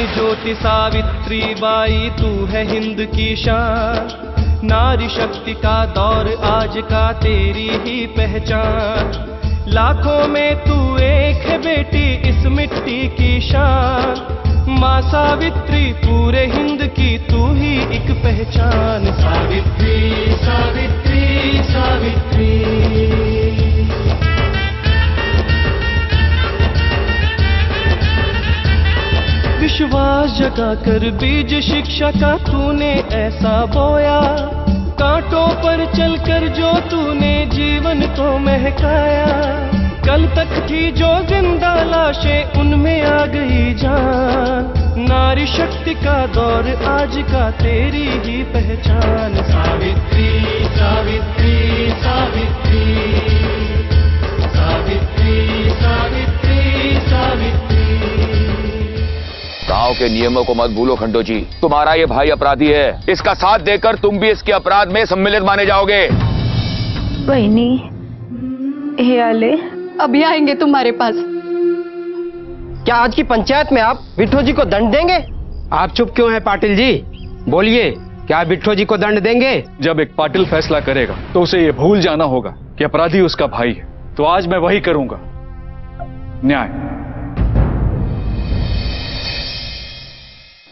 ज्योति Savitri by, तू है हिंद की शान। नारी शक्ति का दौर आज का, तेरी ही पहचान। लाखों में तू एक है बेटी, इस मिट्टी की शान। माँ सावित्री पूरे हिंद की, तू ही एक पहचान। सावित्री सावित्री सावित्री। विश्वास जगा कर बीज शिक्षा का तूने ऐसा बोया। कांटों पर चलकर जो तूने जीवन को महकाया। कल तक थी जो जिंदा लाशें, उनमें आ गई जान। नारी शक्ति का दौर आज का, तेरी ही पहचान। सावित्री सावित्री सावित्री सावित्री सावित्री सावित्री। गांव के नियमों को मत भूलो खंडो जी, तुम्हारा ये भाई अपराधी है। इसका साथ देकर तुम भी इसके अपराध में सम्मिलित माने जाओगे। बहनी, हे आले अभी आएंगे तुम्हारे पास। क्या आज की पंचायत में आप बिट्ठो जी को दंड देंगे? आप चुप क्यों हैं पाटिल जी? बोलिए, क्या बिट्ठो जी को दंड देंगे? जब एक पाटिल फैसला करेगा तो उसे ये भूल जाना होगा कि अपराधी उसका भाई है। तो आज मैं वही करूंगा, न्याय।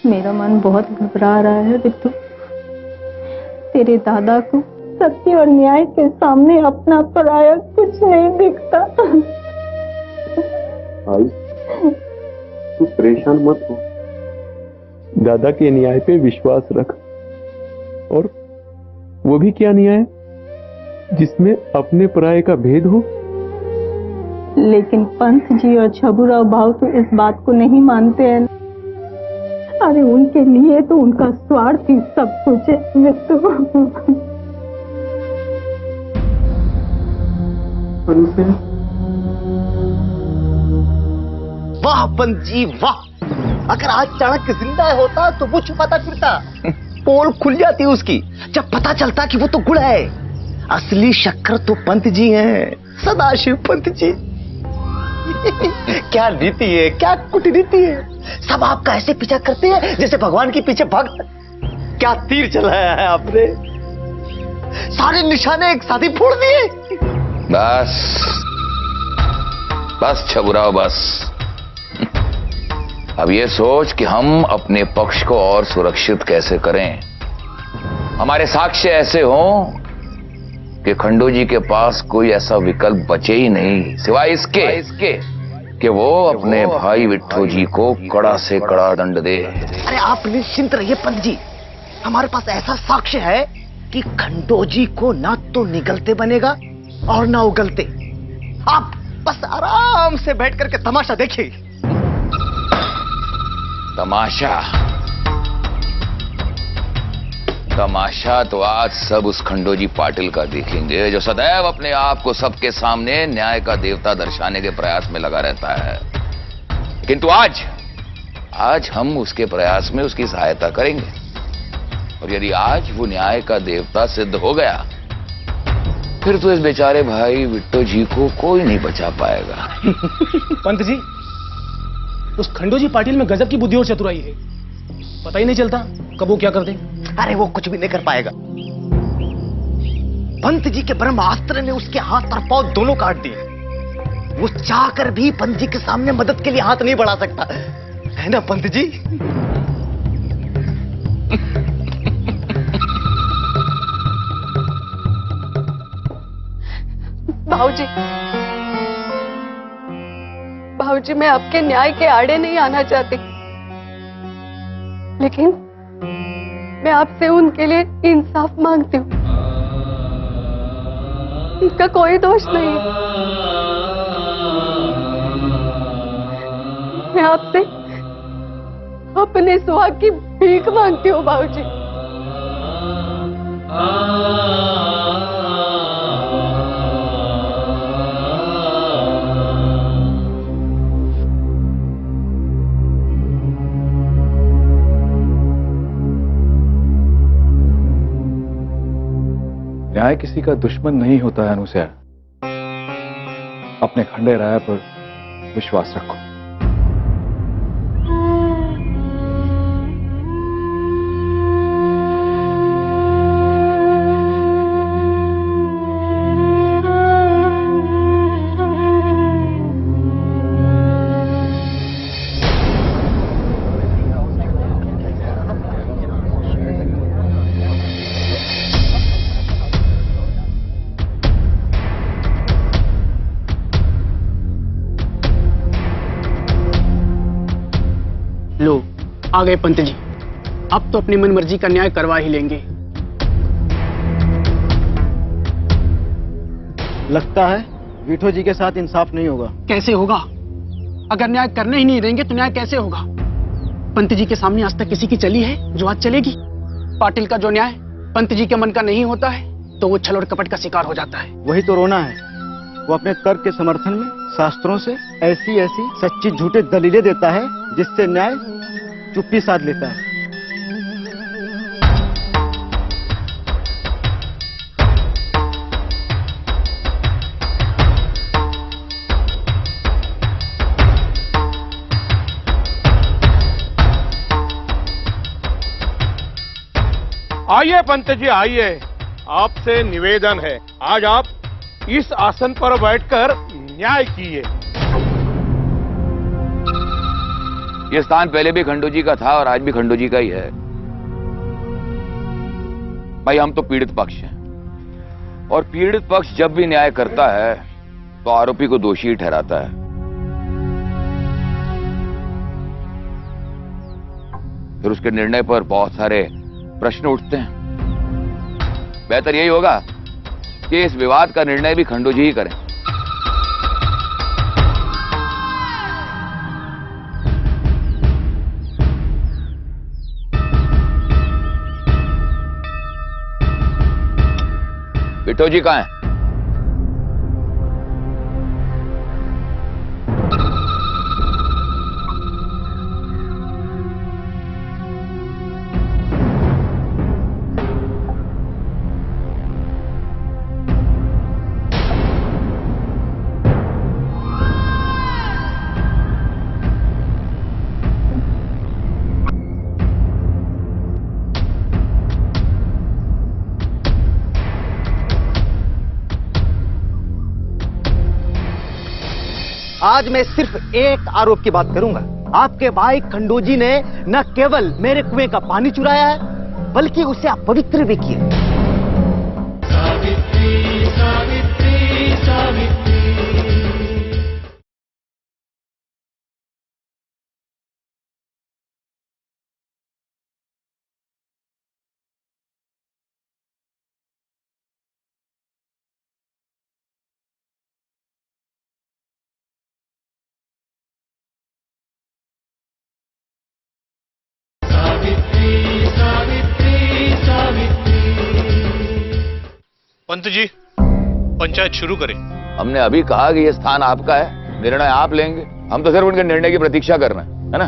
मेरा मन बहुत घबरा रहा है बिट्टू। तेरे दादा को सत्य और न्याय के सामने अपना पराया कुछ नहीं दिखता। भाई, तू परेशान मत हो। दादा के न्याय पे विश्वास रख। और वो भी क्या न्याय जिसमें अपने पराये का भेद हो। लेकिन पंत जी और छबुराव भाव तो इस बात को नहीं मानते हैं। अरे उनके लिए तो उनका स्वार्थ ही सब कुछ है बिट्टू। वाह पंत जी वाह, अगर आज चाणक्य जिंदा होता तो वो छुपाता फिरता। पोल खुल जाती उसकी जब पता चलता कि वो तो गुड़ है। असली शक्कर तो पंत जी हैं, सदाशिव पंत जी। क्या नीति है, क्या कूटनीति है। सब आपका ऐसे पीछा करते हैं जैसे भगवान के पीछे भक्त। क्या तीर चलाया है आपने, सारे निशाने एक साथ ही फोड़ दिए। बस बस छबुराव बस। अब ये सोच कि हम अपने पक्ष को और सुरक्षित कैसे करें। हमारे साक्ष्य ऐसे हों कि खंडू जी के पास कोई ऐसा विकल्प बचे ही नहीं सिवाय इसके कि वो अपने भाई विट्ठो जी को कड़ा से कड़ा दंड दे। अरे आप निश्चिंत रहिए पंत जी, हमारे पास ऐसा साक्ष्य है कि खंडो जी को ना तो निगलते बनेगा और ना उगलते। आप बस आराम से बैठ करके तमाशा देखिए। तमाशा तो आज सब उस खंडो जी पाटिल का देखेंगे जो सदैव अपने आप को सबके सामने न्याय का देवता दर्शाने के प्रयास में लगा रहता है। किंतु आज हम उसके प्रयास में उसकी सहायता करेंगे। और यदि आज वो न्याय का देवता सिद्ध हो गया, फिर तो इस बेचारे भाई विट्ठो जी को कोई नहीं बचा पाएगा। पंत जी, उस खंडो जी पाटिल में गजब की बुद्धि और चतुराई है। पता ही नहीं चलता कब वो क्या कर दे। अरे वो कुछ भी नहीं कर पाएगा। पंत जी के ब्रह्मास्त्र ने उसके हाथ और पांव दोनों काट दिए। वो चाहकर भी पंत जी के सामने मदद के लिए हाथ नहीं बढ़ा सकता, है ना पंत जी? भाऊजी, भाऊजी, मैं आपके न्याय के आड़े नहीं आना चाहती, लेकिन मैं आपसे उनके लिए इंसाफ मांगती हूँ। उनका कोई दोष नहीं। मैं आपसे अपने सुहाग की भीख मांगती हूँ भाऊजी। न्याय किसी का दुश्मन नहीं होता है अनुसया। अपने खंडे राय पर विश्वास रखो। आ गए पंत जी, अब तो अपनी मनमर्जी का न्याय करवा ही लेंगे। लगता है विठो जी के साथ इंसाफ नहीं होगा। कैसे होगा? अगर न्याय करने ही नहीं देंगे तो न्याय कैसे होगा? पंत जी के सामने आज तक किसी की चली है जो आज चलेगी? पाटिल का जो न्याय पंत जी के मन का नहीं होता है तो वो छल और कपट का शिकार हो जाता है। वही तो रोना है, वो अपने तर्क के समर्थन में शास्त्रों से ऐसी ऐसी सच्ची झूठे दलीलें देता है जिससे न्याय चुप्पी साध लेता है। आइए पंत जी आइए, आपसे निवेदन है, आज आप इस आसन पर बैठकर न्याय कीजिए। यह स्थान पहले भी खंडू जी का था और आज भी खंडू जी का ही है। भाई हम तो पीड़ित पक्ष हैं और पीड़ित पक्ष जब भी न्याय करता है तो आरोपी को दोषी ही ठहराता है। फिर उसके निर्णय पर बहुत सारे प्रश्न उठते हैं। बेहतर यही होगा कि इस विवाद का निर्णय भी खंडू जी ही करें। बिट्टो जी कहां हैं? आज मैं सिर्फ एक आरोप की बात करूंगा। आपके भाई खंडोजी ने न केवल मेरे कुएं का पानी चुराया है बल्कि उसे अपवित्र भी किया। सावित्री सावित्री सावित्री। पंत जी पंचायत शुरू करें। हमने अभी कहा कि यह स्थान आपका है, निर्णय आप लेंगे, हम तो सिर्फ उनके निर्णय की प्रतीक्षा कर रहे हैं, है ना?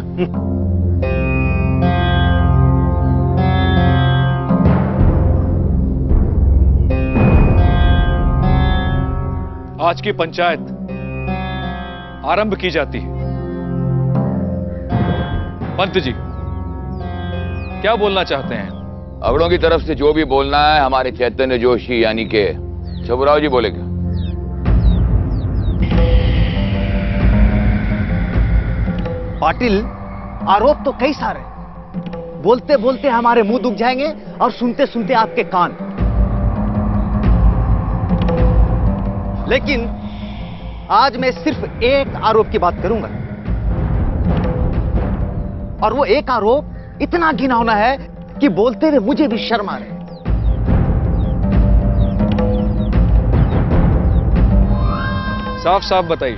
आज की पंचायत आरंभ की जाती है। पंत जी क्या बोलना चाहते हैं? अगड़ों की तरफ से जो भी बोलना है हमारे चैतन्य जोशी यानी के छबुराव जी बोलेंगे। पाटिल, आरोप तो कई सारे, बोलते बोलते हमारे मुंह दुख जाएंगे और सुनते सुनते आपके कान। लेकिन आज मैं सिर्फ एक आरोप की बात करूंगा और वो एक आरोप इतना घिनौना है कि बोलते हुए मुझे भी शर्म आ रही। साफ साफ बताइए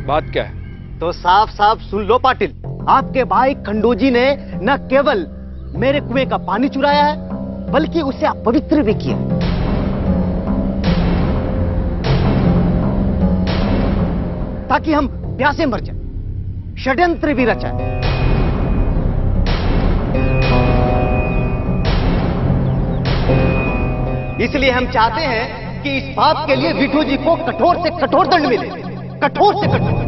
बात क्या है? तो साफ साफ सुन लो पाटिल, आपके भाई खंडोजी ने न केवल मेरे कुएं का पानी चुराया है बल्कि उसे अपवित्र भी किया। ताकि हम प्यासे मर जाए, षड्यंत्र भी रचाए। इसलिए हम चाहते हैं कि इस पाप के लिए विठू जी को कठोर से कठोर दंड मिले, कठोर से कठोर।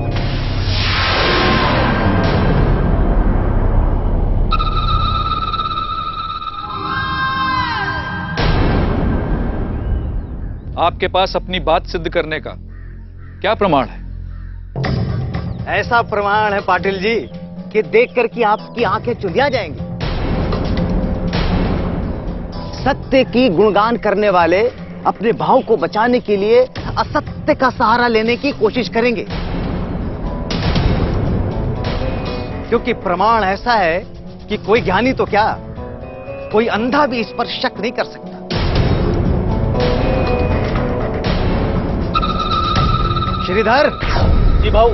आपके पास अपनी बात सिद्ध करने का क्या प्रमाण है? ऐसा प्रमाण है पाटिल जी कि देखकर कि आपकी आंखें चुंधिया जाएंगी। सत्य की गुणगान करने वाले अपने भाव को बचाने के लिए असत्य का सहारा लेने की कोशिश करेंगे, क्योंकि प्रमाण ऐसा है कि कोई ज्ञानी तो क्या, कोई अंधा भी इस पर शक नहीं कर सकता। श्रीधर। जी भाऊ।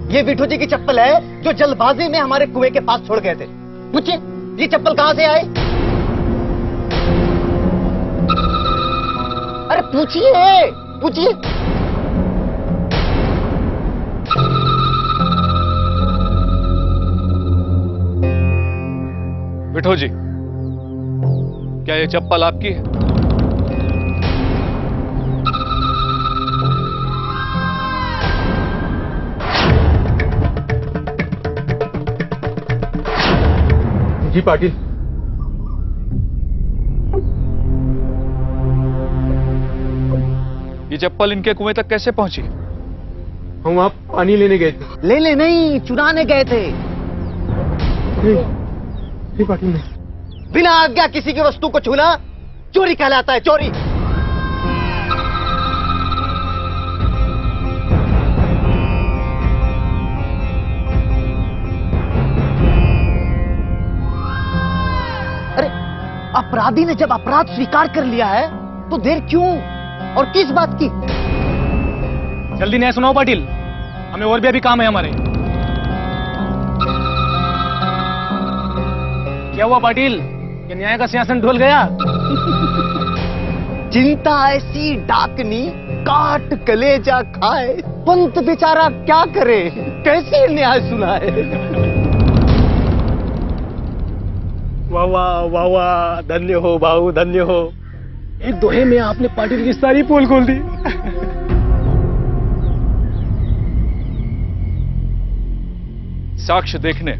ये विठू जी की चप्पल है जो जल्दबाजी में हमारे कुएं के पास छोड़ गए थे। पूछिए ये चप्पल कहां से आए? अरे पूछिए पूछिए। विठू जी, क्या ये चप्पल आपकी है? जी पाटिल। ये चप्पल इनके कुएं तक कैसे पहुंची? हम वहां पानी लेने गए थे। ले नहीं, चुराने गए थे। नहीं पाटिल नहीं। बिना आज्ञा किसी की वस्तु को छूना चोरी कहलाता है, चोरी। अपराधी ने जब अपराध स्वीकार कर लिया है तो देर क्यों और किस बात की? जल्दी न्याय सुनाओ पाटिल, हमें और भी अभी काम है हमारे। क्या हुआ पाटिल, ये न्याय का सिंहासन ढल गया? चिंता ऐसी डाकनी काट कलेजा खाए, पंत बेचारा क्या करे, कैसे न्याय सुनाए। वाह वाह वाह वाह, धन्य हो बाबू, धन्य हो। एक दोहे में आपने पाटिल की सारी पोल खोल दी। साक्ष्य देखने